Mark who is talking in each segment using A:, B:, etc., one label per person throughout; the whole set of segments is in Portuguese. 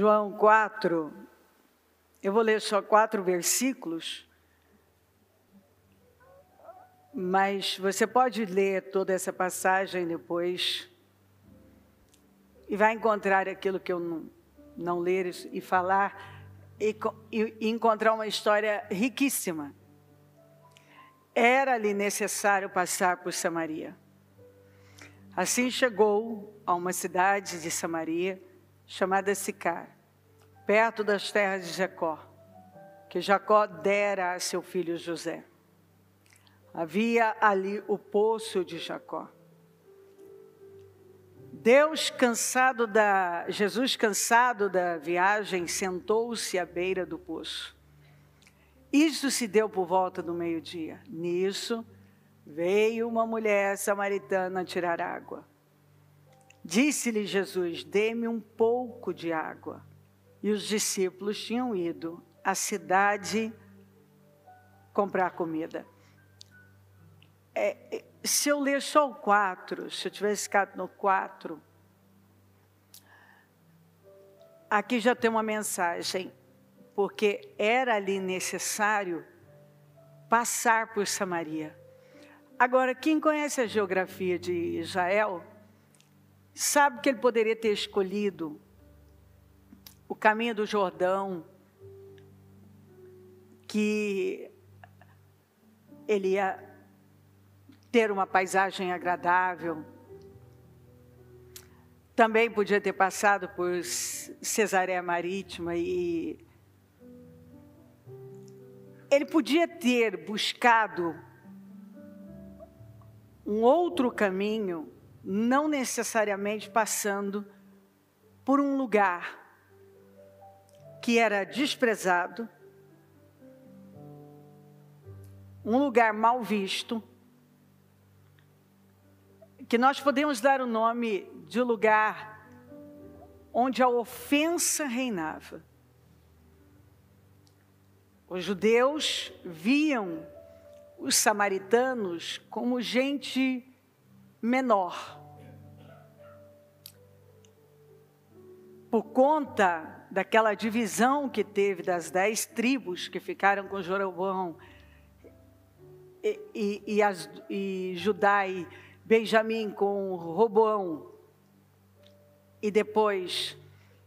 A: João 4, eu vou ler só 4 versículos, mas você pode ler toda essa passagem depois e vai encontrar aquilo que eu não ler e falar e encontrar uma história riquíssima. Era-lhe necessário passar por Samaria. Assim chegou a uma cidade de Samaria, chamada Sicar, perto das terras de Jacó, que Jacó dera a seu filho José. Havia ali o poço de Jacó. Jesus, cansado da viagem, sentou-se à beira do poço. Isso se deu por volta do meio-dia. Nisso, veio uma mulher samaritana tirar água. Disse-lhe Jesus: dê-me um pouco de água. E os discípulos tinham ido à cidade comprar comida. Se eu ler só o 4, se eu tivesse ficado no 4, aqui já tem uma mensagem, porque era ali necessário passar por Samaria. Agora, quem conhece a geografia de Israel, sabe que ele poderia ter escolhido o caminho do Jordão, que ele ia ter uma paisagem agradável. Também podia ter passado por Cesareia Marítima e ele podia ter buscado um outro caminho, não necessariamente passando por um lugar que era desprezado, um lugar mal visto, que nós podemos dar o nome de lugar onde a ofensa reinava. Os judeus viam os samaritanos como gente menor. Por conta daquela divisão que teve das 10 tribos que ficaram com Jeroboão, e Judá e Benjamim com Roboão, e depois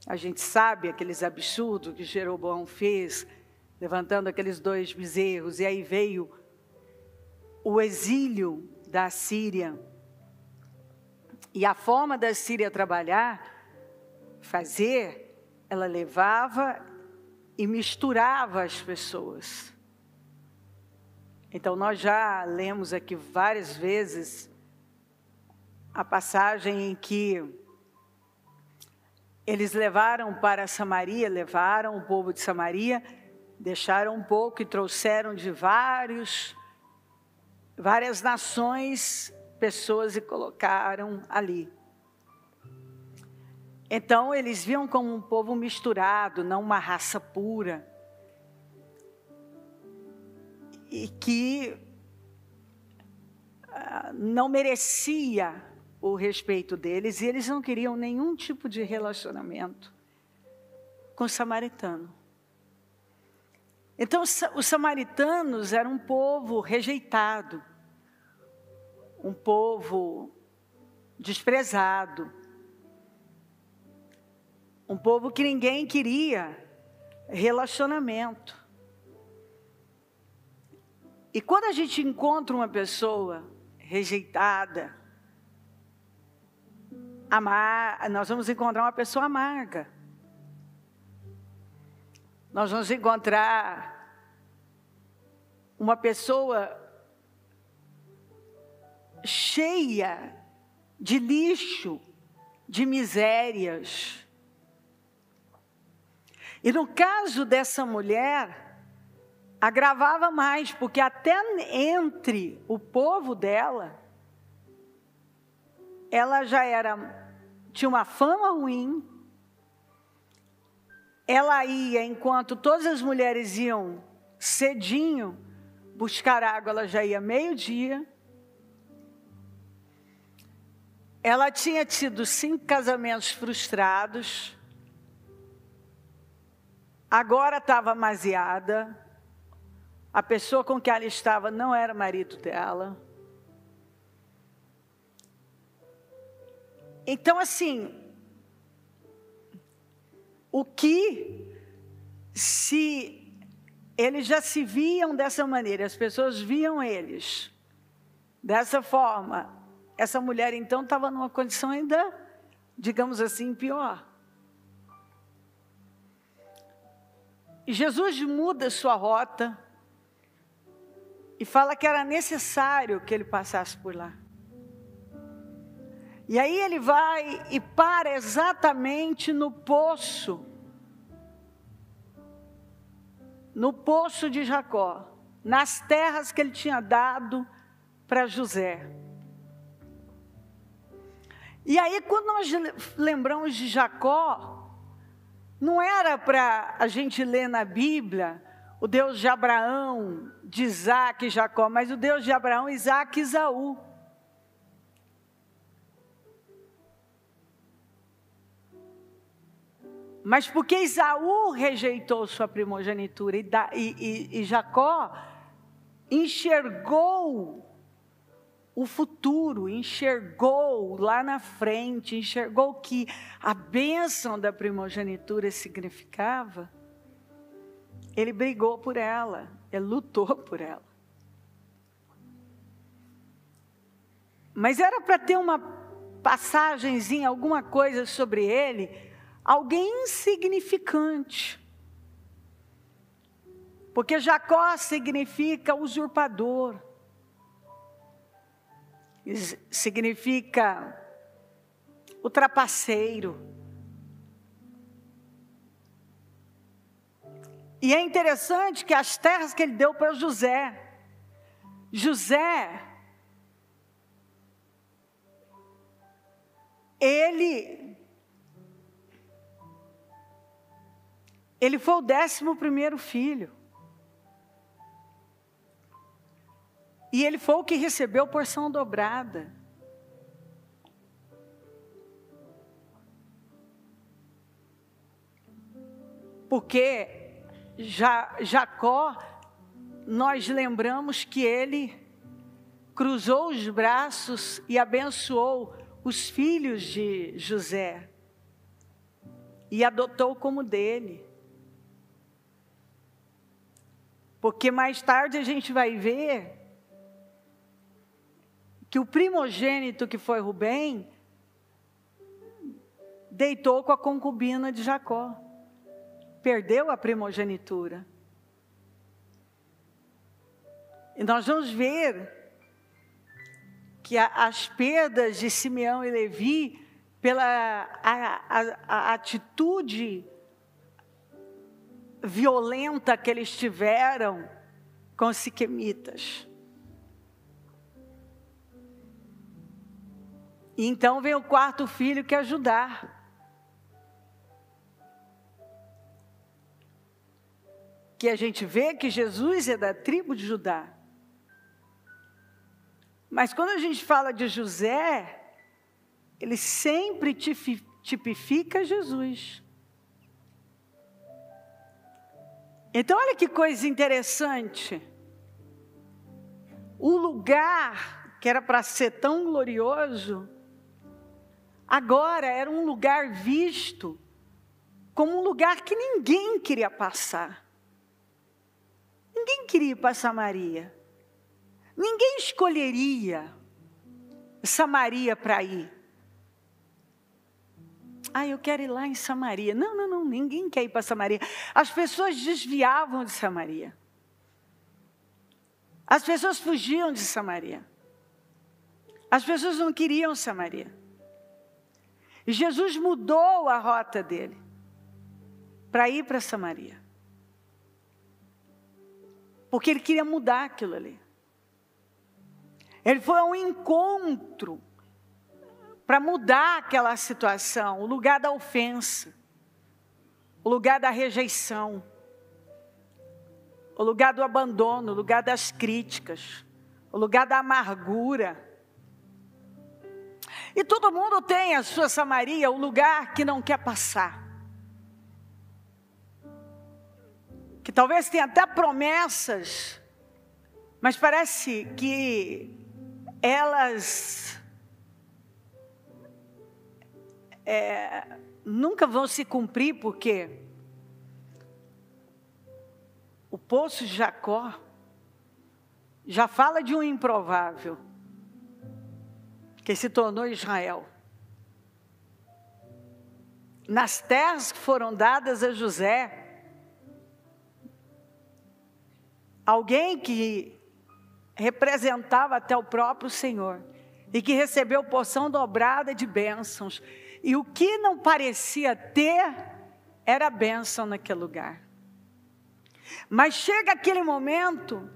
A: a gente sabe aqueles absurdos que Jeroboão fez, levantando aqueles 2 bezerros, e aí veio o exílio da Síria, e a forma da Síria fazer, ela levava e misturava as pessoas. Então nós já lemos aqui várias vezes a passagem em que eles levaram para Samaria, levaram o povo de Samaria, deixaram um pouco e trouxeram de várias nações pessoas e colocaram ali. Então eles viam como um povo misturado, não uma raça pura, e que não merecia o respeito deles, e eles não queriam nenhum tipo de relacionamento com o samaritano. Então os samaritanos eram um povo rejeitado, um povo desprezado, um povo que ninguém queria relacionamento. E quando a gente encontra uma pessoa rejeitada, nós vamos encontrar uma pessoa amarga. Nós vamos encontrar uma pessoa cheia de lixo, de misérias. E no caso dessa mulher, agravava mais, porque até entre o povo dela, ela já tinha uma fama ruim. Ela ia, enquanto todas as mulheres iam cedinho buscar água, ela já ia meio-dia. Ela tinha tido 5 casamentos frustrados. agora estava amaziada, a pessoa com que ela estava não era marido dela. Então, assim, se eles já se viam dessa maneira, as pessoas viam eles dessa forma, essa mulher então estava numa condição ainda, digamos assim, pior. E Jesus muda sua rota e fala que era necessário que ele passasse por lá. E aí ele vai e para exatamente no poço de Jacó, nas terras que ele tinha dado para José. E aí quando nós lembramos de Jacó, não era para a gente ler na Bíblia o Deus de Abraão, de Isaac e Jacó, mas o Deus de Abraão, Isaac e Esaú. Mas porque Esaú rejeitou sua primogenitura e Jacó enxergou o futuro, enxergou lá na frente, enxergou que a bênção da primogenitura significava, ele brigou por ela, ele lutou por ela. Mas era para ter uma passagenzinha, alguma coisa sobre ele, alguém insignificante. Porque Jacó significa usurpador. Significa o trapaceiro. E é interessante que as terras que ele deu para José, ele foi o 11º filho. E ele foi o que recebeu porção dobrada. Porque Jacó, nós lembramos que ele cruzou os braços e abençoou os filhos de José. E adotou como dele. Porque mais tarde a gente vai ver que o primogênito, que foi Rubem, deitou com a concubina de Jacó. Perdeu a primogenitura. E nós vamos ver que as perdas de Simeão e Levi, pela a atitude violenta que eles tiveram com os siquemitas. E então vem o 4º filho, que é Judá. Que a gente vê que Jesus é da tribo de Judá. Mas quando a gente fala de José, ele sempre tipifica Jesus. Então olha que coisa interessante. O lugar que era para ser tão glorioso, agora era um lugar visto como um lugar que ninguém queria passar. Ninguém queria ir para Samaria. Ninguém escolheria Samaria para ir. Eu quero ir lá em Samaria. Não, ninguém quer ir para Samaria. As pessoas desviavam de Samaria. As pessoas fugiam de Samaria. As pessoas não queriam Samaria. E Jesus mudou a rota dele para ir para Samaria. Porque ele queria mudar aquilo ali. Ele foi a um encontro para mudar aquela situação, o lugar da ofensa, o lugar da rejeição, o lugar do abandono, o lugar das críticas, o lugar da amargura. E todo mundo tem a sua Samaria, o lugar que não quer passar. talvez tenha até promessas, mas parece que elas nunca vão se cumprir, porque o poço de Jacó já fala de um improvável, que se tornou Israel. Nas terras que foram dadas a José, alguém que representava até o próprio Senhor, e que recebeu porção dobrada de bênçãos, e o que não parecia ter, era bênção naquele lugar. Mas chega aquele momento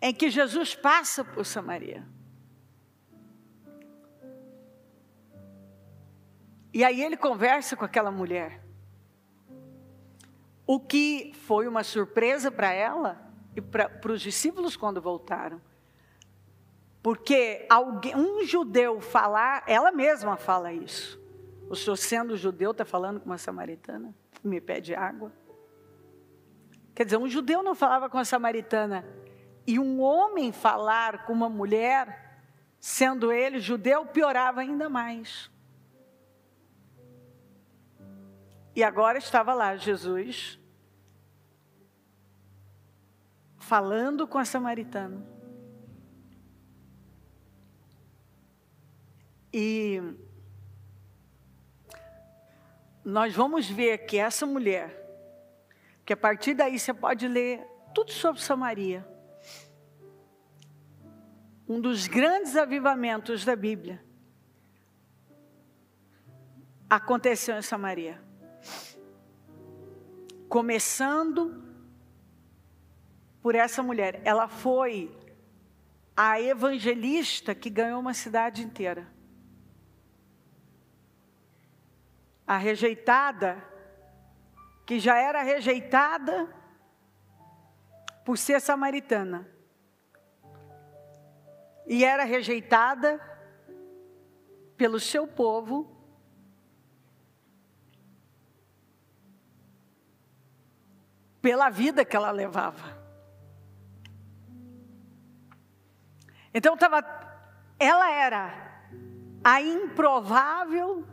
A: em que Jesus passa por Samaria. E aí ele conversa com aquela mulher. O que foi uma surpresa para ela e para os discípulos quando voltaram. Porque um judeu falar, ela mesma fala isso. O senhor, sendo judeu, está falando com uma samaritana, me pede água. Quer dizer, um judeu não falava com a samaritana. E um homem falar com uma mulher, sendo ele judeu, piorava ainda mais. E agora estava lá Jesus, falando com a samaritana. E nós vamos ver que essa mulher, que a partir daí você pode ler tudo sobre Samaria. Um dos grandes avivamentos da Bíblia aconteceu em Samaria. Começando por essa mulher. Ela foi a evangelista que ganhou uma cidade inteira. A rejeitada, que já era rejeitada por ser samaritana. E era rejeitada pelo seu povo, pela vida que ela levava. Então ela era a improvável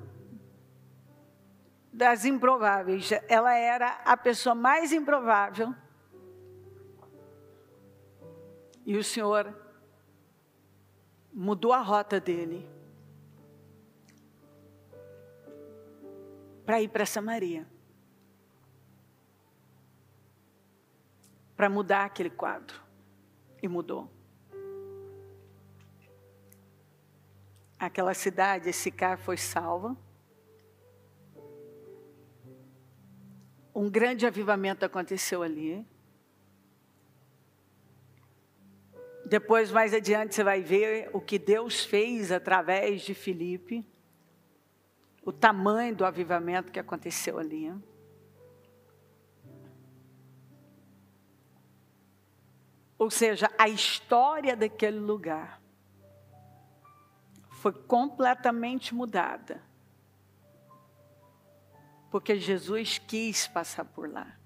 A: das improváveis. Ela era a pessoa mais improvável. E o Senhor mudou a rota dele para ir para Samaria, para mudar aquele quadro. E mudou. Aquela cidade, Sicar, foi salva. Um grande avivamento aconteceu ali. Depois, mais adiante, você vai ver o que Deus fez através de Filipe. O tamanho do avivamento que aconteceu ali. Ou seja, a história daquele lugar foi completamente mudada. Porque Jesus quis passar por lá.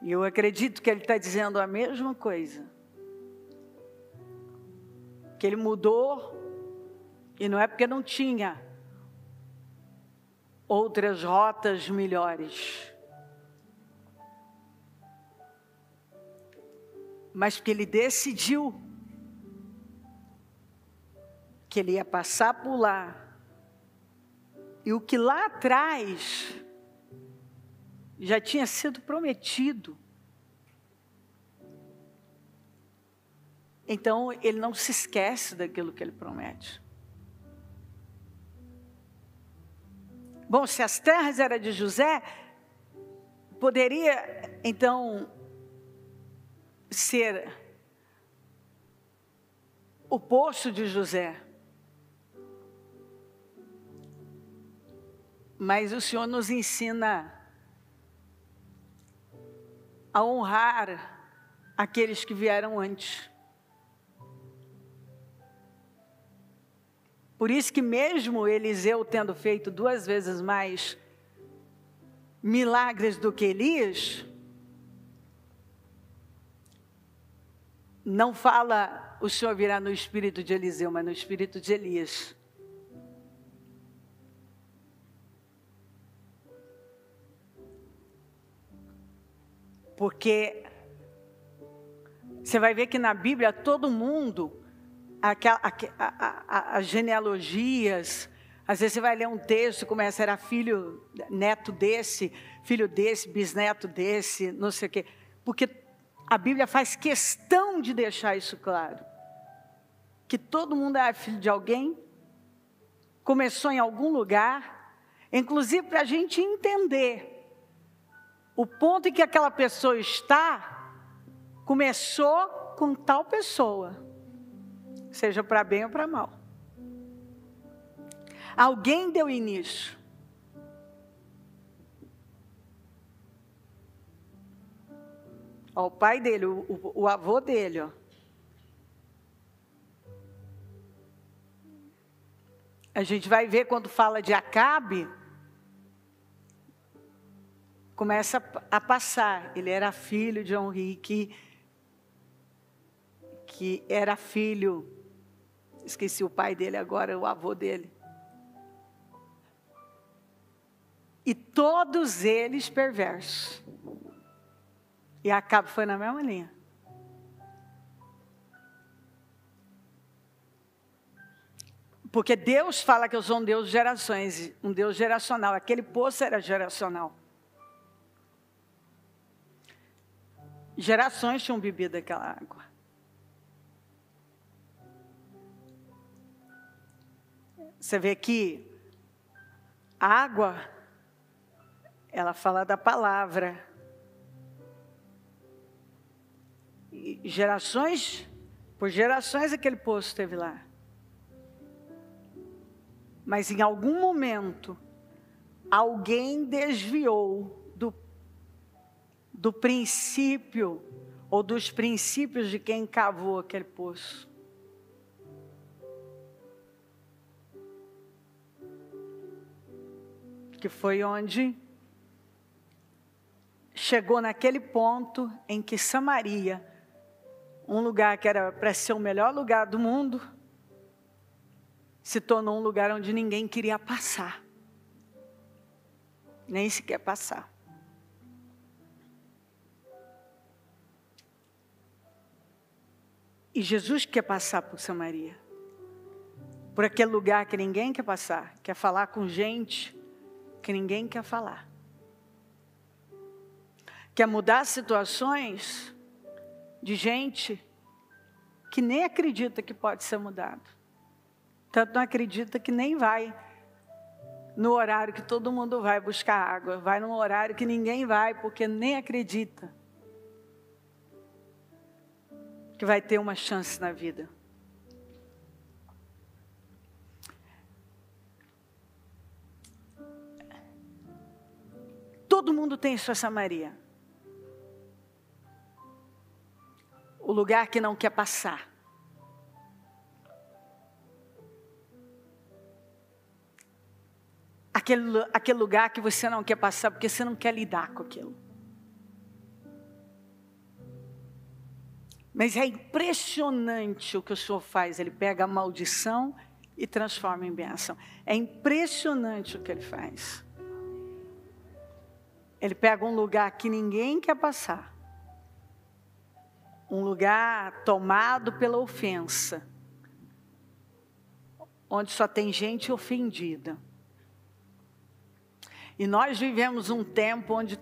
A: E eu acredito que ele está dizendo a mesma coisa. Que ele mudou, e não é porque não tinha outras rotas melhores. Mas porque ele decidiu que ele ia passar por lá. E o que lá atrás já tinha sido prometido. Então, ele não se esquece daquilo que ele promete. Bom, se as terras eram de José, poderia, então, ser o poço de José. Mas o Senhor nos ensina a honrar aqueles que vieram antes. Por isso que mesmo Eliseu tendo feito 2 vezes mais, milagres do que Elias, não fala o Senhor virá no espírito de Eliseu, mas no espírito de Elias. Porque você vai ver que na Bíblia todo mundo, as genealogias, às vezes você vai ler um texto, começa, era filho, neto desse, filho desse, bisneto desse, não sei o quê. Porque a Bíblia faz questão de deixar isso claro. Que todo mundo é filho de alguém, começou em algum lugar, inclusive para a gente entender o ponto em que aquela pessoa está, começou com tal pessoa, seja para bem ou para mal. Alguém deu início. Ó, o pai dele, o avô dele, ó. A gente vai ver quando fala de Acabe, começa a passar. Ele era filho de Onri, que era filho, esqueci o pai dele agora, o avô dele. E todos eles perversos. E Acabe foi na mesma linha. Porque Deus fala que eu sou um Deus de gerações, um Deus geracional. Aquele poço era geracional. Gerações tinham bebido aquela água. Você vê que a água, ela fala da palavra. E gerações, por gerações aquele poço esteve lá. Mas em algum momento, alguém desviou do princípio, ou dos princípios de quem cavou aquele poço. Que foi onde chegou naquele ponto em que Samaria, um lugar que era para ser o melhor lugar do mundo, se tornou um lugar onde ninguém queria passar. Nem sequer passar. E Jesus quer passar por Samaria. Por aquele lugar que ninguém quer passar. Quer falar com gente que ninguém quer falar. Quer mudar situações de gente que nem acredita que pode ser mudado. Tanto não acredita que nem vai no horário que todo mundo vai buscar água. Vai num horário que ninguém vai porque nem acredita que vai ter uma chance na vida. Todo mundo tem sua Samaria. O lugar que não quer passar. Aquele lugar que você não quer passar porque você não quer lidar com aquilo. Mas é impressionante o que o Senhor faz. Ele pega a maldição e transforma em bênção. É impressionante o que Ele faz. Ele pega um lugar que ninguém quer passar. Um lugar tomado pela ofensa. Onde só tem gente ofendida. E nós vivemos um tempo onde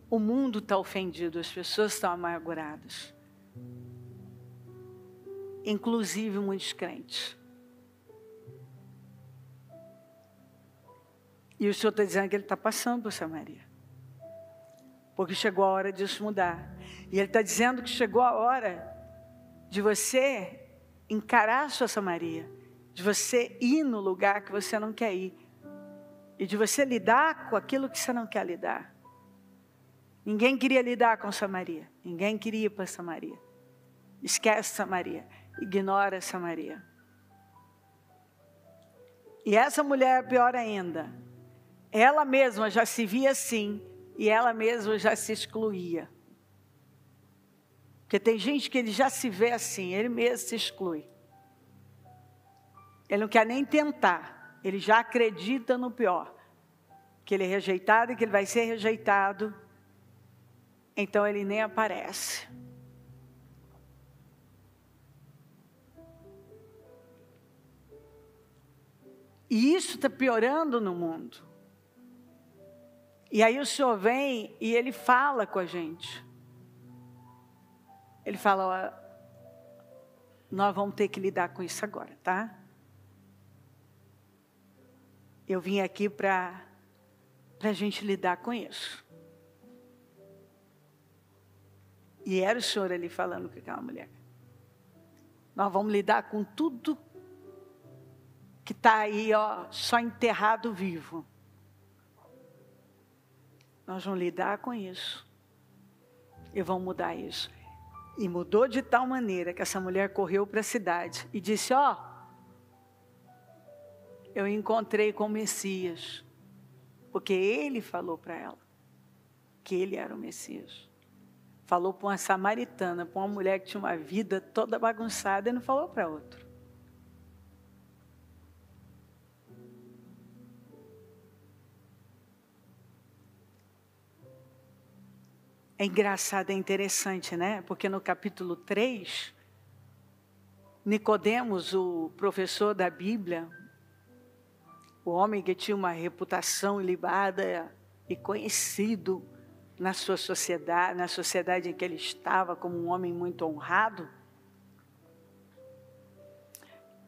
A: o mundo está ofendido. As pessoas estão amarguradas. Inclusive muitos crentes. E o Senhor está dizendo que Ele está passando por Samaria. Porque chegou a hora disso mudar. E Ele está dizendo que chegou a hora de você encarar a sua Samaria. De você ir no lugar que você não quer ir. E de você lidar com aquilo que você não quer lidar. Ninguém queria lidar com Samaria. Ninguém queria ir para Samaria. Esquece Samaria. Ignora Samaria. E essa mulher, pior ainda, ela mesma já se via assim e ela mesma já se excluía. Porque tem gente que ele já se vê assim, ele mesmo se exclui. Ele não quer nem tentar, ele já acredita no pior. Que ele é rejeitado e que ele vai ser rejeitado. Então ele nem aparece. E isso está piorando no mundo. E aí o Senhor vem e Ele fala com a gente. Ele fala, ó, nós vamos ter que lidar com isso agora, tá? Eu vim aqui para a gente lidar com isso. E era o Senhor ali falando com aquela mulher. Nós vamos lidar com tudo que está aí, ó, só enterrado vivo. Nós vamos lidar com isso. E vamos mudar isso. E mudou de tal maneira que essa mulher correu para a cidade e disse, ó, eu encontrei com o Messias. Porque ele falou para ela que ele era o Messias. Falou para uma samaritana, para uma mulher que tinha uma vida toda bagunçada, e não falou para outro. É engraçado, é interessante, né? Porque no capítulo 3, Nicodemos, o professor da Bíblia, o homem que tinha uma reputação ilibada e conhecido na sua sociedade, na sociedade em que ele estava como um homem muito honrado,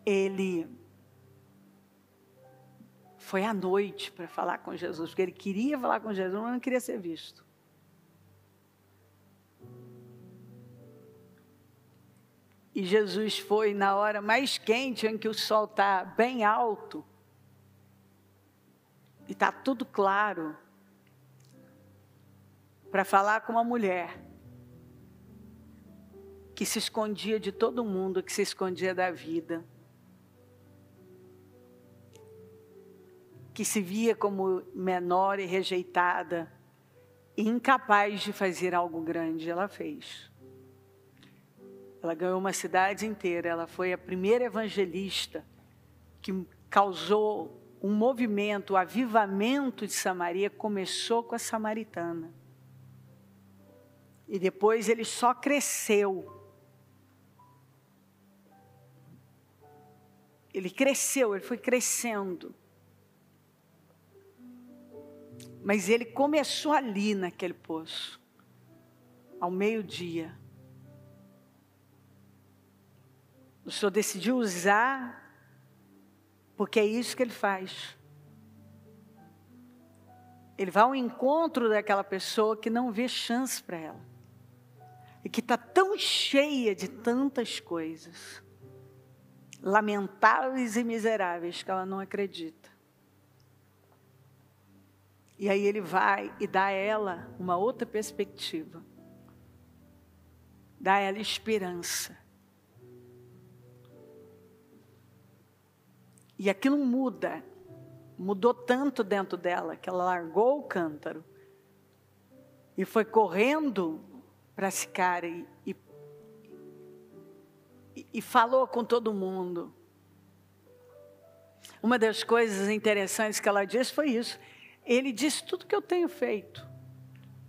A: ele foi à noite para falar com Jesus, porque ele queria falar com Jesus, mas não queria ser visto. E Jesus foi na hora mais quente, em que o sol está bem alto, e está tudo claro, para falar com uma mulher que se escondia de todo mundo, que se escondia da vida, que se via como menor e rejeitada, e incapaz de fazer algo grande. Ela fez. Ela ganhou uma cidade inteira, ela foi a primeira evangelista que causou um movimento, o avivamento de Samaria começou com a samaritana. E depois ele só cresceu. Ele cresceu, ele foi crescendo. Mas ele começou ali naquele poço, ao meio-dia. O Senhor decidiu usar, porque é isso que Ele faz. Ele vai ao encontro daquela pessoa que não vê chance para ela. E que está tão cheia de tantas coisas, lamentáveis e miseráveis, que ela não acredita. E aí Ele vai e dá a ela uma outra perspectiva. Dá a ela esperança. E aquilo mudou tanto dentro dela, que ela largou o cântaro e foi correndo para Sicar e falou com todo mundo. Uma das coisas interessantes que ela disse foi isso. Ele disse tudo que eu tenho feito.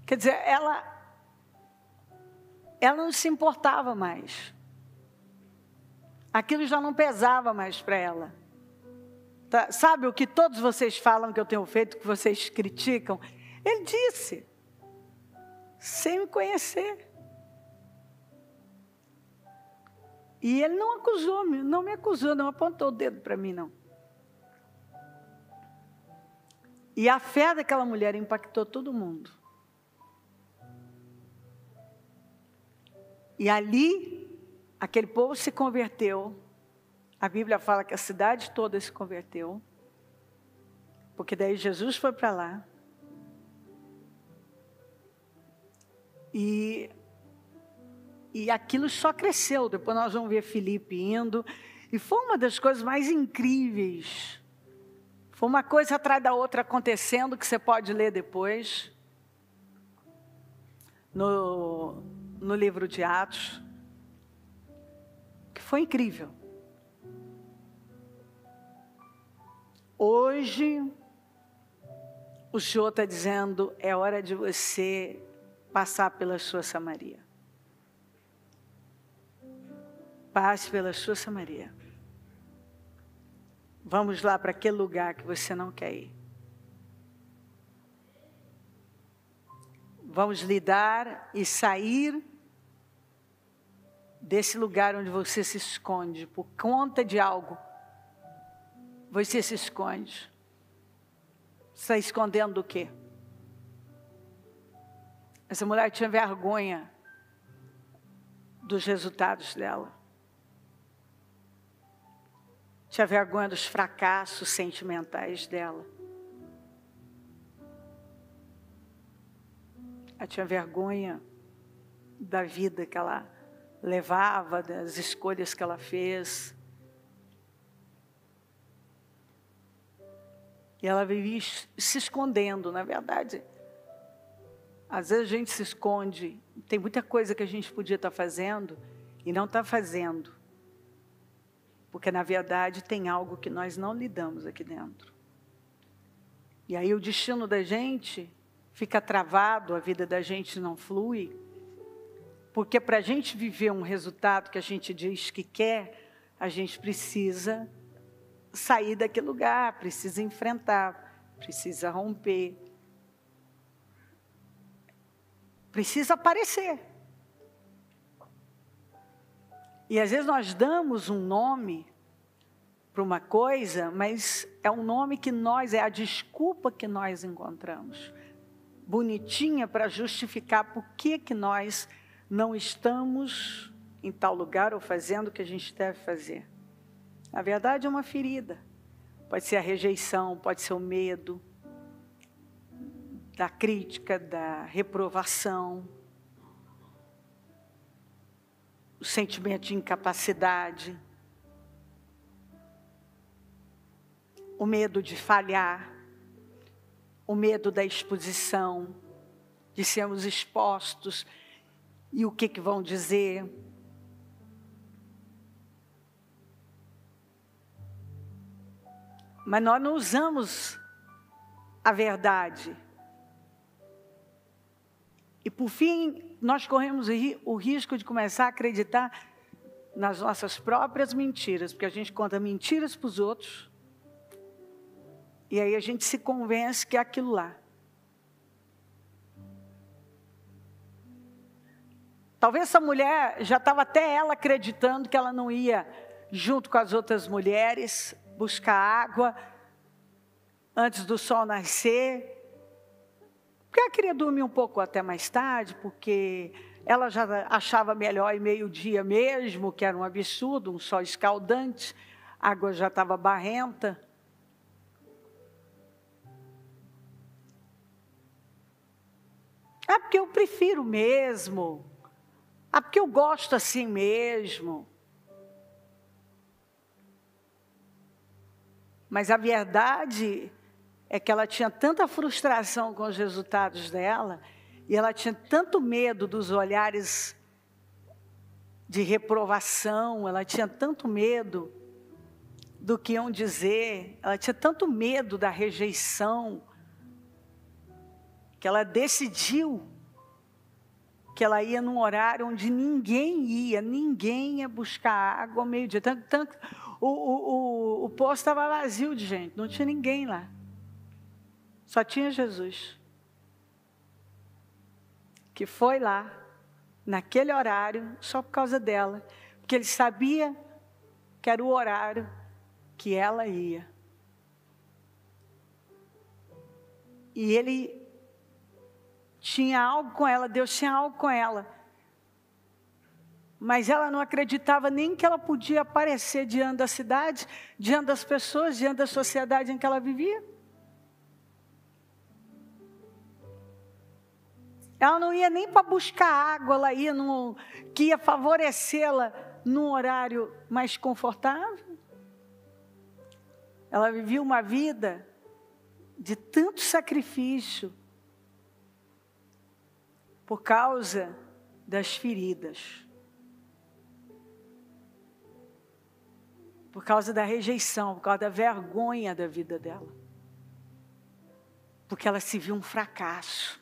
A: Quer dizer, ela não se importava mais. Aquilo já não pesava mais para ela. Tá, sabe o que todos vocês falam que eu tenho feito, que vocês criticam? Ele disse, sem me conhecer. E ele não me acusou, não apontou o dedo para mim, não. E a fé daquela mulher impactou todo mundo. E ali, aquele povo se converteu. A Bíblia fala que a cidade toda se converteu. Porque daí Jesus foi para lá. E aquilo só cresceu. Depois nós vamos ver Filipe indo. E foi uma das coisas mais incríveis. Foi uma coisa atrás da outra acontecendo, que você pode ler depois, no livro de Atos, que foi incrível. Hoje, o Senhor está dizendo, é hora de você passar pela sua Samaria. Passe pela sua Samaria. Vamos lá para aquele lugar que você não quer ir. Vamos lidar e sair desse lugar onde você se esconde por conta de algo. Você se esconde. Você está escondendo do quê? Essa mulher tinha vergonha dos resultados dela. Tinha vergonha dos fracassos sentimentais dela. Ela tinha vergonha da vida que ela levava, das escolhas que ela fez. E ela vivia se escondendo, na verdade. Às vezes a gente se esconde. Tem muita coisa que a gente podia estar fazendo e não está fazendo. Porque, na verdade, tem algo que nós não lidamos aqui dentro. E aí o destino da gente fica travado, a vida da gente não flui. Porque para a gente viver um resultado que a gente diz que quer, a gente precisa sair daquele lugar, precisa enfrentar, precisa romper. Precisa aparecer. E às vezes nós damos um nome para uma coisa, mas é um nome que é a desculpa que nós encontramos. Bonitinha para justificar por que nós não estamos em tal lugar ou fazendo o que a gente deve fazer. Na verdade é uma ferida. Pode ser a rejeição, pode ser o medo, da crítica, da reprovação, o sentimento de incapacidade, o medo de falhar, o medo da exposição, de sermos expostos e o que vão dizer. Mas nós não usamos a verdade. E por fim, nós corremos o risco de começar a acreditar nas nossas próprias mentiras, porque a gente conta mentiras para os outros, e aí a gente se convence que é aquilo lá. Talvez essa mulher já estava até ela acreditando que ela não ia, junto com as outras mulheres, buscar água antes do sol nascer, porque ela queria dormir um pouco até mais tarde, porque ela já achava melhor ir meio-dia mesmo, que era um absurdo, um sol escaldante, a água já estava barrenta. Ah, porque eu prefiro mesmo. Ah, porque eu gosto assim mesmo. Mas a verdade é que ela tinha tanta frustração com os resultados dela, e ela tinha tanto medo dos olhares de reprovação, ela tinha tanto medo do que iam dizer, ela tinha tanto medo da rejeição, que ela decidiu que ela ia num horário onde ninguém ia buscar água ao meio-dia. O poço estava vazio de gente, não tinha ninguém lá. Só tinha Jesus, que foi lá, naquele horário, só por causa dela, porque ele sabia que era o horário que ela ia. E ele tinha algo com ela, Deus tinha algo com ela. Mas ela não acreditava nem que ela podia aparecer diante da cidade, diante das pessoas, diante da sociedade em que ela vivia. Ela não ia nem para buscar água, ela ia que ia favorecê-la num horário mais confortável. Ela vivia uma vida de tanto sacrifício, por causa das feridas, por causa da rejeição, por causa da vergonha da vida dela, porque ela se viu um fracasso.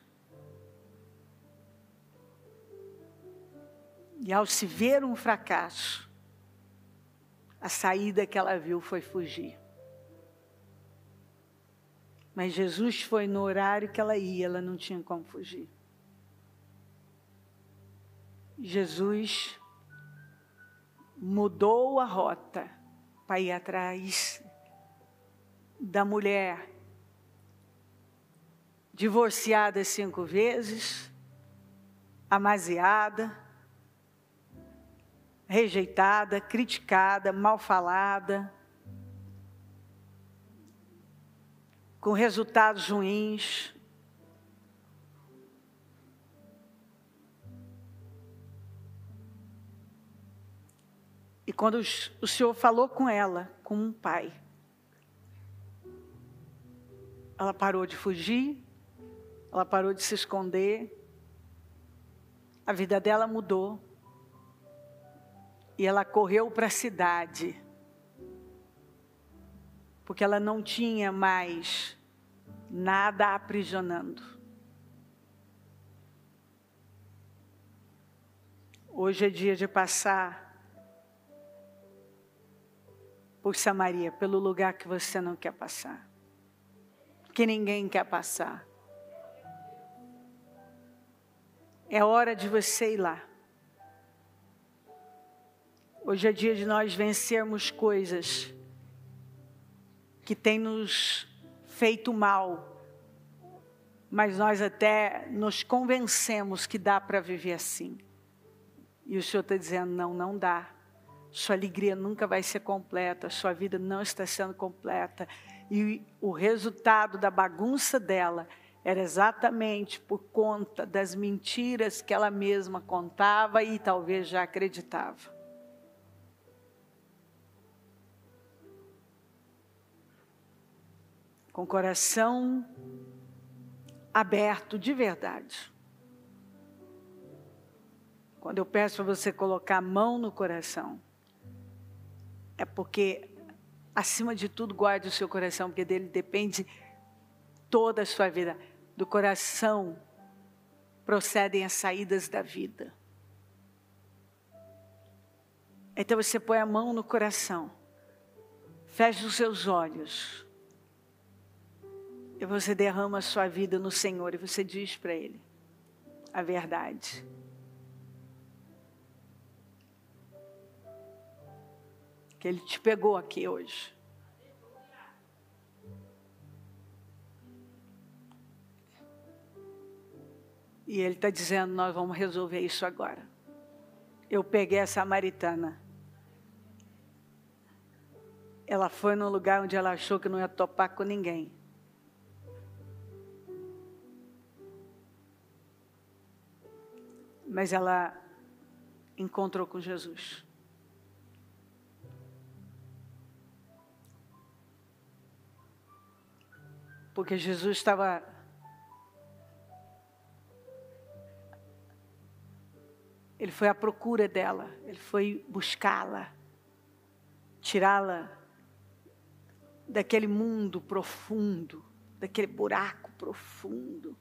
A: E ao se ver um fracasso, a saída que ela viu foi fugir. Mas Jesus foi no horário que ela ia, ela não tinha como fugir. Jesus mudou a rota para ir atrás da mulher divorciada 5 vezes, amaziada, rejeitada, criticada, mal falada, com resultados ruins. E quando o Senhor falou com ela, como um pai, ela parou de fugir, ela parou de se esconder, a vida dela mudou. E ela correu para a cidade, porque ela não tinha mais nada aprisionando. Hoje é dia de passar por Samaria, pelo lugar que você não quer passar, que ninguém quer passar. É hora de você ir lá. Hoje é dia de nós vencermos coisas que têm nos feito mal, mas nós até nos convencemos que dá para viver assim. E o Senhor está dizendo, não, não dá. Sua alegria nunca vai ser completa, sua vida não está sendo completa. E o resultado da bagunça dela era exatamente por conta das mentiras que ela mesma contava e talvez já acreditava. Com o coração aberto de verdade. Quando eu peço para você colocar a mão no coração, é porque, acima de tudo, guarde o seu coração, porque dele depende toda a sua vida. Do coração procedem as saídas da vida. Então você põe a mão no coração, fecha os seus olhos, e você derrama a sua vida no Senhor, e você diz para Ele a verdade. Que Ele te pegou aqui hoje. E Ele está dizendo, nós vamos resolver isso agora. Eu peguei a samaritana. Ela foi num lugar onde ela achou que não ia topar com ninguém. Mas ela encontrou com Jesus. Porque Jesus estava Ele foi à procura dela, ele foi buscá-la, tirá-la daquele mundo profundo, daquele buraco profundo,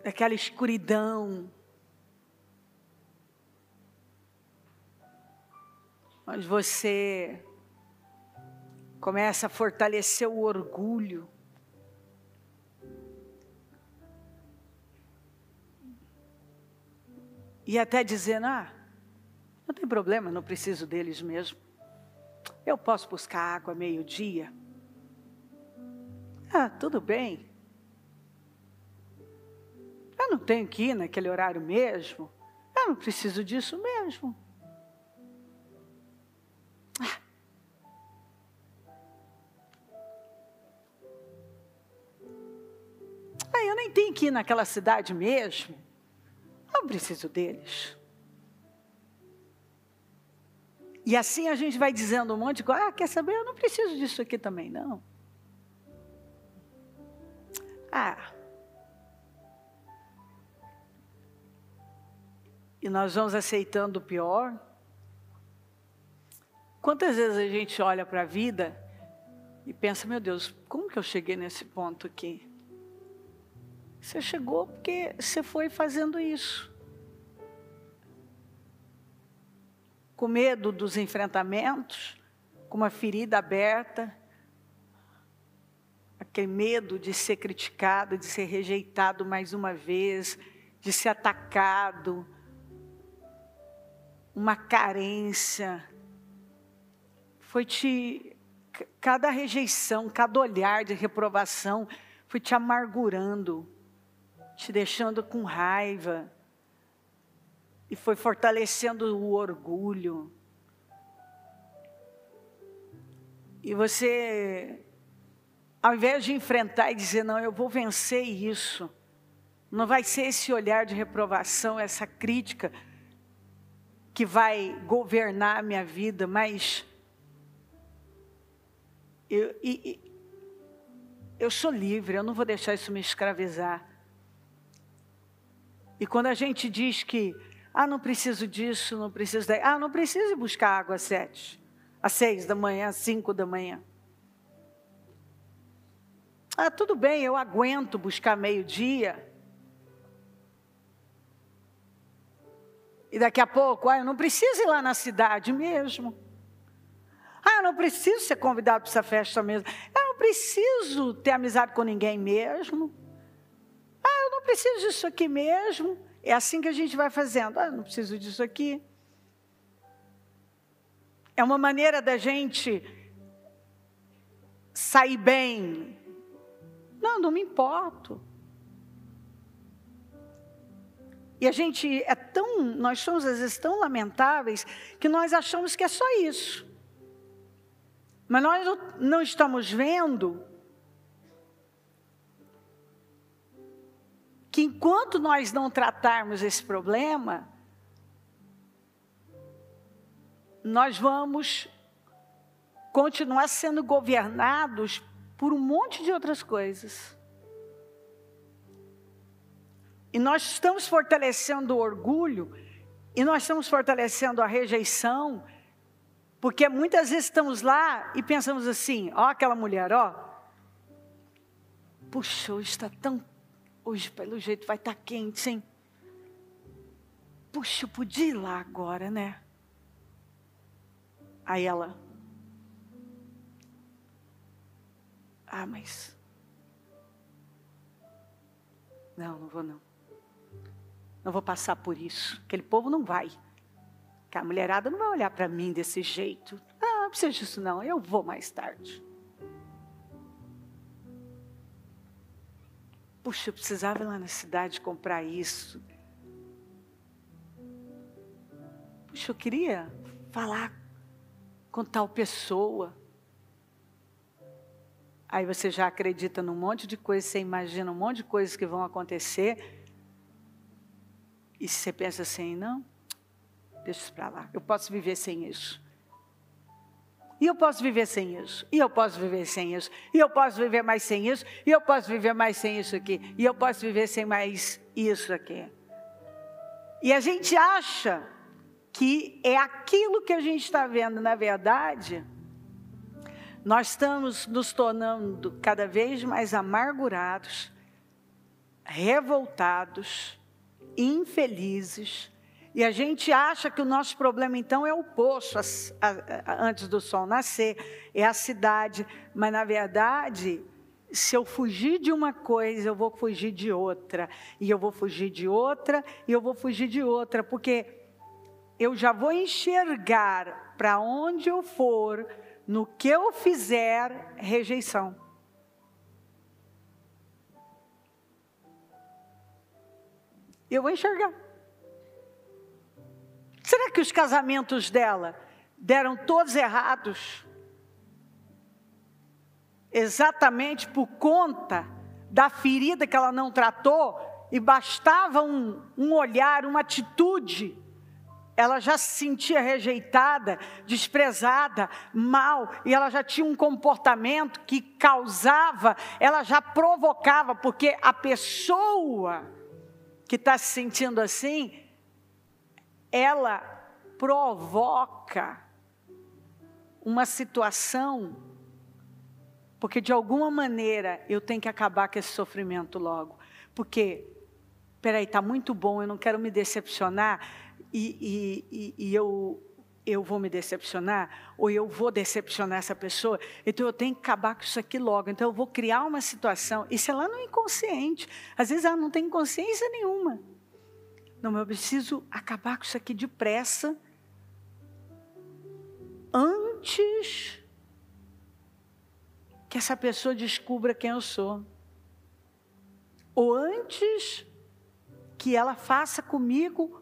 A: daquela escuridão, onde você começa a fortalecer o orgulho, e até dizendo, não tem problema, não preciso deles mesmo. Eu posso buscar água meio-dia. Tudo bem. Eu não tenho que ir naquele horário mesmo. Eu não preciso disso mesmo. Eu nem tenho que ir naquela cidade mesmo. Eu não preciso deles. E assim a gente vai dizendo um monte de coisa. Quer saber? Eu não preciso disso aqui também, não. E nós vamos aceitando o pior. Quantas vezes a gente olha para a vida e pensa, meu Deus, como que eu cheguei nesse ponto aqui? Você chegou porque você foi fazendo isso. Com medo dos enfrentamentos, com uma ferida aberta, aquele medo de ser criticado, de ser rejeitado mais uma vez, de ser atacado, uma carência. Cada rejeição, cada olhar de reprovação foi te amargurando, te deixando com raiva. E foi fortalecendo o orgulho. E você, ao invés de enfrentar e dizer, não, eu vou vencer isso. Não vai ser esse olhar de reprovação, essa crítica que vai governar a minha vida, mas eu sou livre, eu não vou deixar isso me escravizar. E quando a gente diz que não preciso disso, não preciso daí. Não preciso ir buscar água às 7, às 6 da manhã, às 5 da manhã. Tudo bem, eu aguento buscar meio-dia. E daqui a pouco, eu não preciso ir lá na cidade mesmo. Eu não preciso ser convidado para essa festa mesmo. Eu não preciso ter amizade com ninguém mesmo. Eu não preciso disso aqui mesmo. É assim que a gente vai fazendo. Não preciso disso aqui. É uma maneira da gente sair bem. Não me importo. E nós somos às vezes tão lamentáveis que nós achamos que é só isso. Mas nós não estamos vendo que enquanto nós não tratarmos esse problema, nós vamos continuar sendo governados por um monte de outras coisas. E nós estamos fortalecendo o orgulho, e nós estamos fortalecendo a rejeição, porque muitas vezes estamos lá e pensamos assim, aquela mulher, puxa, hoje está tão... Hoje, pelo jeito, vai estar quente, hein? Puxa, eu podia ir lá agora, né? Aí ela... mas... Não vou não. Não vou passar por isso. Aquele povo não vai. Que a mulherada não vai olhar para mim desse jeito. Não precisa disso não, eu vou mais tarde. Puxa, eu precisava ir lá na cidade comprar isso. Puxa, eu queria falar com tal pessoa. Aí você já acredita num monte de coisas, você imagina um monte de coisas que vão acontecer. E você pensa assim, não, deixa isso para lá, eu posso viver sem isso. E eu posso viver sem isso, e eu posso viver sem isso, e eu posso viver mais sem isso, e eu posso viver mais sem isso aqui, e eu posso viver sem mais isso aqui. E a gente acha que é aquilo que a gente está vendo, na verdade, nós estamos nos tornando cada vez mais amargurados, revoltados, infelizes, e a gente acha que o nosso problema então é o poço antes do sol nascer, é a cidade, mas na verdade, se eu fugir de uma coisa, eu vou fugir de outra, e eu vou fugir de outra, e eu vou fugir de outra, porque eu já vou enxergar para onde eu for, no que eu fizer, rejeição. Eu vou enxergar. Será que os casamentos dela deram todos errados? Exatamente por conta da ferida que ela não tratou, e bastava um olhar, uma atitude, ela já se sentia rejeitada, desprezada, mal, e ela já tinha um comportamento que causava, ela já provocava, porque a pessoa que está se sentindo assim, ela provoca uma situação, porque de alguma maneira eu tenho que acabar com esse sofrimento logo, porque, peraí, está muito bom, eu não quero me decepcionar, e eu vou me decepcionar, ou eu vou decepcionar essa pessoa, então eu tenho que acabar com isso aqui logo, então eu vou criar uma situação, isso é lá no inconsciente, às vezes ela não tem consciência nenhuma, não, mas eu preciso acabar com isso aqui depressa, antes que essa pessoa descubra quem eu sou, ou antes que ela faça comigo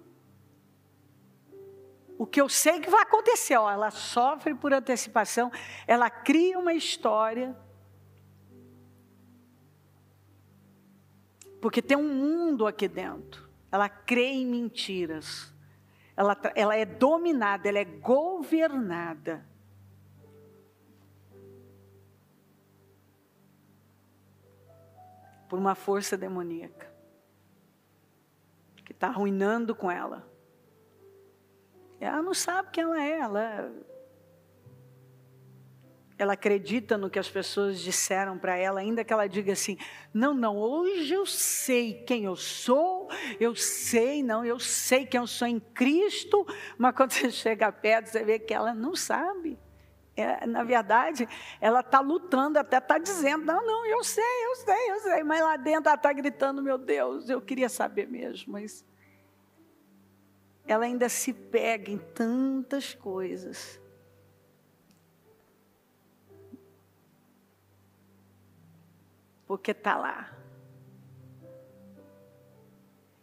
A: o que eu sei que vai acontecer. Ó, ela sofre por antecipação, ela cria uma história, porque tem um mundo aqui dentro, ela crê em mentiras, ela é dominada, ela é governada. Por uma força demoníaca, que está arruinando com ela. Ela não sabe quem ela é, ela acredita no que as pessoas disseram para ela, ainda que ela diga assim, não, hoje eu sei quem eu sou, eu sei quem eu sou em Cristo, mas quando você chega perto, você vê que ela não sabe. Na verdade, ela está lutando, até está dizendo, não, eu sei, mas lá dentro ela está gritando, meu Deus, eu queria saber mesmo, mas ela ainda se pega em tantas coisas. Porque está lá.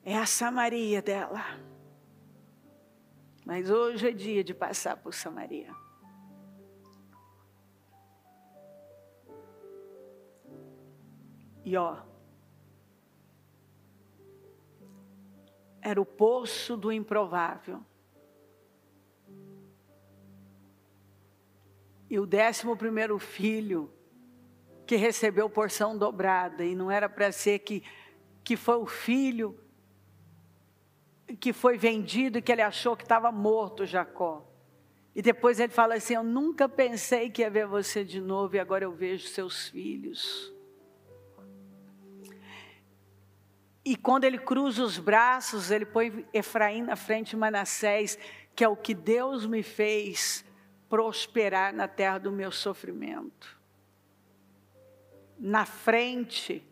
A: É a Samaria dela. Mas hoje é dia de passar por Samaria. E era o poço do improvável. E o 11º filho, que recebeu porção dobrada, e não era para ser que foi o filho que foi vendido, que ele achou que estava morto, Jacó. E depois ele fala assim, eu nunca pensei que ia ver você de novo, e agora eu vejo seus filhos. E quando ele cruza os braços, ele põe Efraim na frente de Manassés, que é o que Deus me fez prosperar na terra do meu sofrimento. Na frente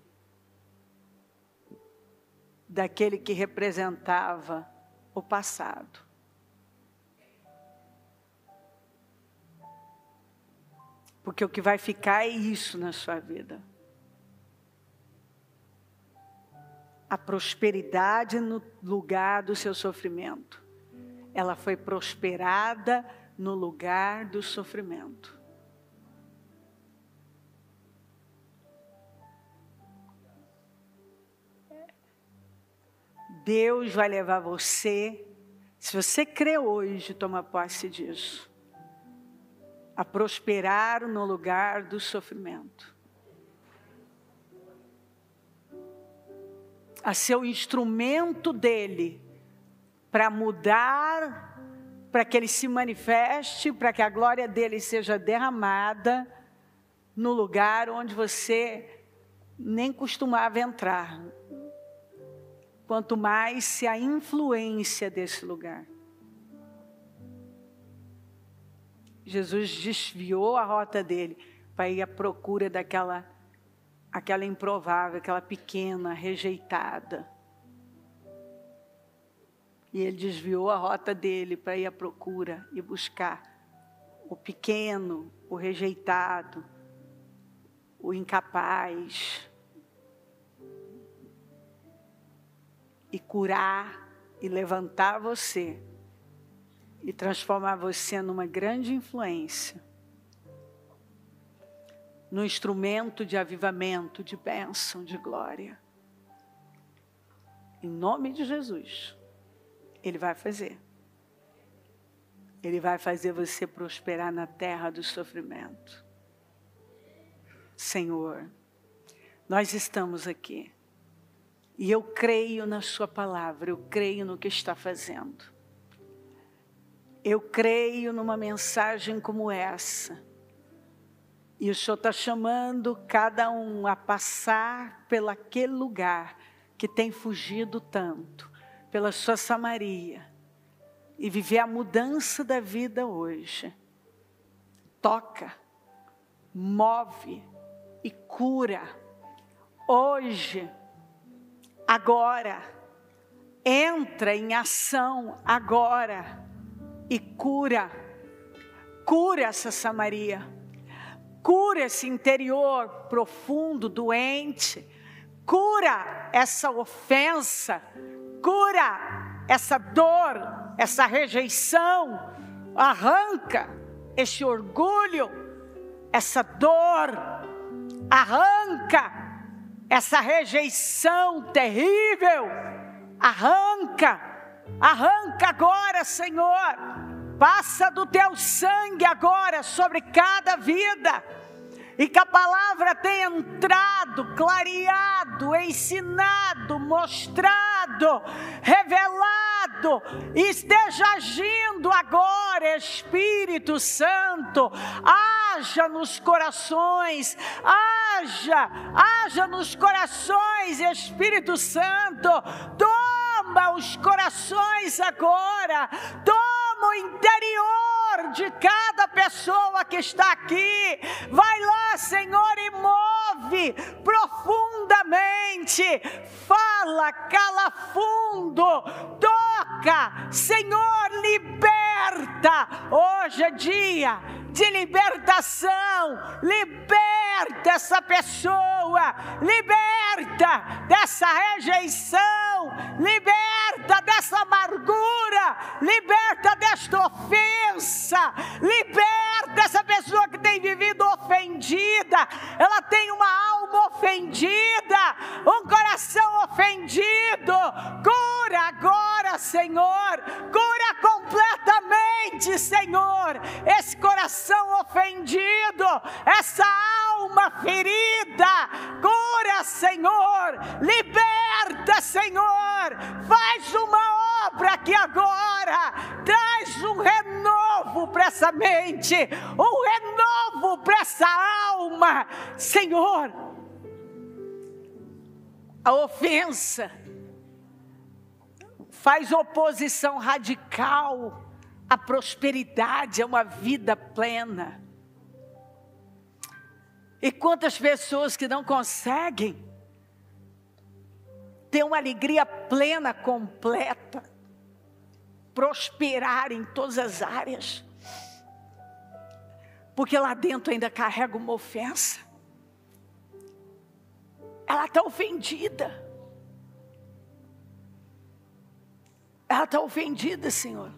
A: daquele que representava o passado. Porque o que vai ficar é isso na sua vida. A prosperidade no lugar do seu sofrimento. Ela foi prosperada no lugar do sofrimento. Deus vai levar você, se você crê hoje, toma posse disso, a prosperar no lugar do sofrimento. A ser o instrumento dele para mudar, para que ele se manifeste, para que a glória dele seja derramada no lugar onde você nem costumava entrar. Quanto mais se a influência desse lugar. Jesus desviou a rota dele para ir à procura daquela improvável, aquela pequena, rejeitada. E ele desviou a rota dele para ir à procura e buscar o pequeno, o rejeitado, o incapaz. E curar e levantar você e transformar você numa grande influência, num instrumento de avivamento, de bênção, de glória. Em nome de Jesus, Ele vai fazer. Ele vai fazer você prosperar na terra do sofrimento. Senhor, nós estamos aqui. E eu creio na sua palavra, eu creio no que está fazendo. Eu creio numa mensagem como essa. E o Senhor está chamando cada um a passar pelaquele lugar que tem fugido tanto, pela sua Samaria, e viver a mudança da vida hoje. Toca, move e cura. Hoje, agora, entra em ação agora e cura. Cura essa Samaria. Cura esse interior profundo, doente. Cura essa ofensa. Cura essa dor, essa rejeição. Arranca esse orgulho, essa dor. Arranca essa rejeição terrível. Arranca agora, Senhor. Passa do teu sangue agora sobre cada vida. E que a palavra tenha entrado, clareado, ensinado, mostrado, revelado. E esteja agindo agora, Espírito Santo. Haja nos corações, haja nos corações, Espírito Santo. Toma os corações agora, toma o interior de cada pessoa que está aqui. Vai lá, Senhor, e move profundamente. Fala, cala fundo, toca, Senhor, liberta. Hoje é dia de libertação. Liberta essa pessoa, liberta dessa rejeição, liberta dessa amargura, liberta desta ofensa, liberta essa pessoa que tem vivido ofendida. Ela tem uma alma ofendida, um coração ofendido. Cura agora, Senhor, cura completamente, Senhor, esse coração ofendido, essa alma ferida. Cura, Senhor, liberta, Senhor, faz uma obra aqui agora, traz um renovo para essa mente, um renovo para essa alma, Senhor. A ofensa faz oposição radical à prosperidade, a uma vida plena. E quantas pessoas que não conseguem ter uma alegria plena, completa, prosperar em todas as áreas, porque lá dentro ainda carrega uma ofensa. Ela está ofendida. Ela está ofendida, Senhor.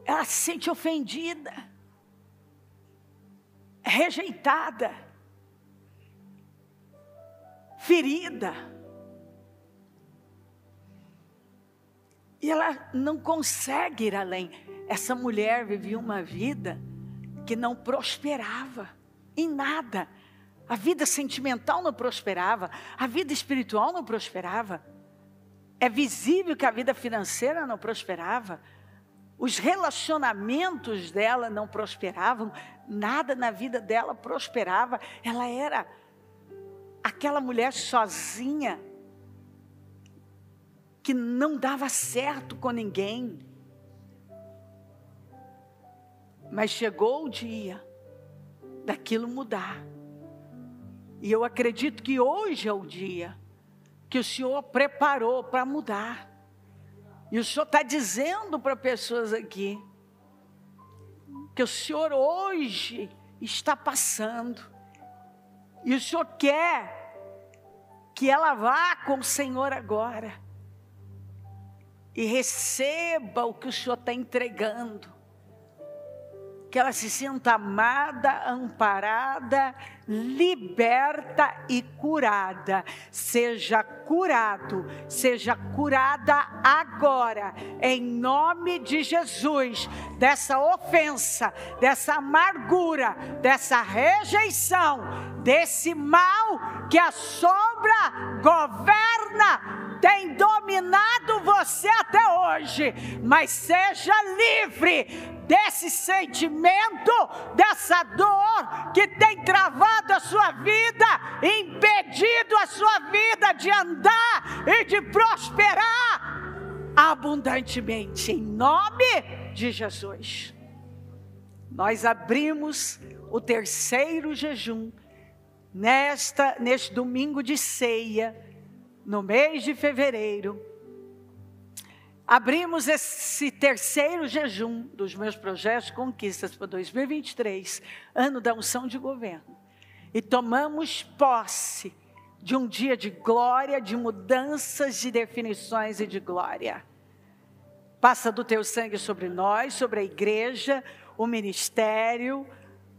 A: Ela se sente ofendida, rejeitada, ferida. E ela não consegue ir além. Essa mulher vivia uma vida que não prosperava em nada. A vida sentimental não prosperava, a vida espiritual não prosperava. É visível que a vida financeira não prosperava. Os relacionamentos dela não prosperavam, nada na vida dela prosperava. Ela era aquela mulher sozinha, que não dava certo com ninguém. Mas chegou o dia daquilo mudar. E eu acredito que hoje é o dia que o Senhor preparou para mudar. E o Senhor está dizendo para pessoas aqui, que o Senhor hoje está passando. E o Senhor quer que ela vá com o Senhor agora. E receba o que o Senhor está entregando. Que ela se sinta amada, amparada, liberta e curada. Seja curado, seja curada agora, em nome de Jesus, dessa ofensa, dessa amargura, dessa rejeição, desse mal que a sombra governa, tem dominado você até hoje, mas seja livre desse sentimento, dessa dor que tem travado a sua vida, impedido a sua vida de andar e de prosperar abundantemente, em nome de Jesus. Nós abrimos o terceiro jejum neste domingo de ceia, no mês de fevereiro. Abrimos esse terceiro jejum dos meus projetos de conquistas para 2023, ano da unção de governo, e tomamos posse de um dia de glória, de mudanças, de definições e de glória. Passa do teu sangue sobre nós, sobre a igreja, o ministério.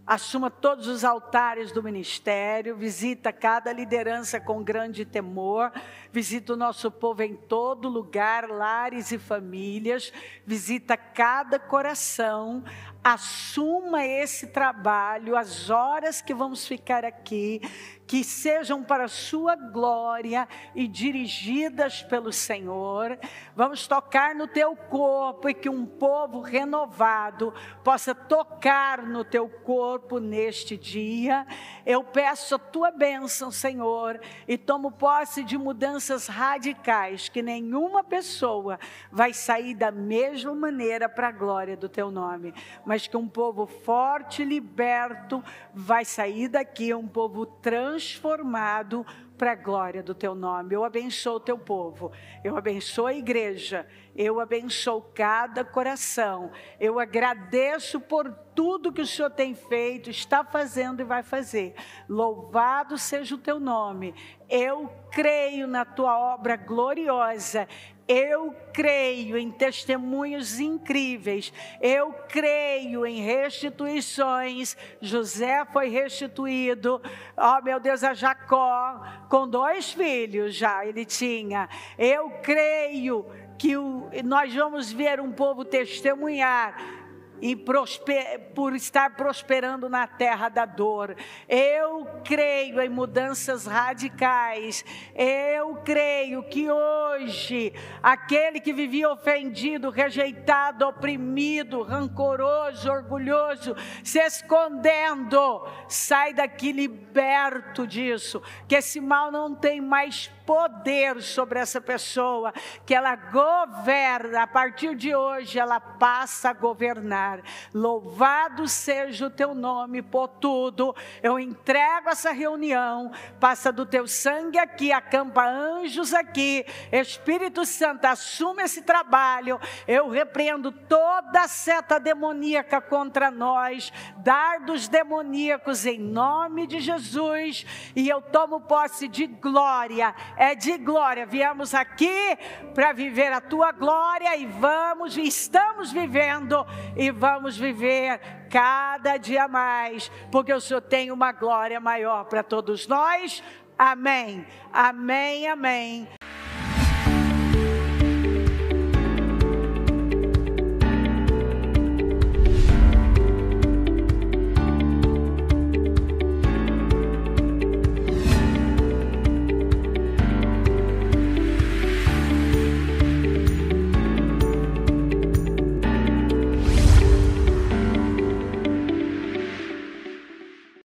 A: Assuma todos os altares do ministério, visita cada liderança com grande temor, visita o nosso povo em todo lugar, lares e famílias, visita cada coração, assuma esse trabalho, as horas que vamos ficar aqui, que sejam para a sua glória e dirigidas pelo Senhor. Vamos tocar no teu corpo e que um povo renovado possa tocar no teu corpo neste dia. Eu peço a tua bênção, Senhor, e tomo posse de mudanças radicais, que nenhuma pessoa vai sair da mesma maneira para a glória do teu nome, mas que um povo forte, liberto, vai sair daqui, um povo transformado para a glória do teu nome. Eu abençoo o teu povo, eu abençoo a igreja, eu abençoo cada coração, eu agradeço por tudo que o Senhor tem feito, está fazendo e vai fazer. Louvado seja o teu nome. Eu creio na tua obra gloriosa. Eu creio em testemunhos incríveis. Eu creio em restituições. José foi restituído. Oh, meu Deus, a Jacó, com 2 filhos já ele tinha. Eu creio que nós vamos ver um povo testemunhar e por estar prosperando na terra da dor. Eu creio em mudanças radicais. Eu creio que hoje, aquele que vivia ofendido, rejeitado, oprimido, rancoroso, orgulhoso, se escondendo, sai daqui liberto disso, que esse mal não tem mais poder sobre essa pessoa, que ela governa, a partir de hoje ela passa a governar. Louvado seja o teu nome por tudo. Eu entrego essa reunião, passa do teu sangue aqui, acampa anjos aqui. Espírito Santo, assume esse trabalho. Eu repreendo toda seta demoníaca contra nós, dardos demoníacos em nome de Jesus, e eu tomo posse de glória. É de glória, viemos aqui para viver a tua glória e estamos vivendo e vamos viver cada dia mais, porque o Senhor tem uma glória maior para todos nós. Amém, amém, amém.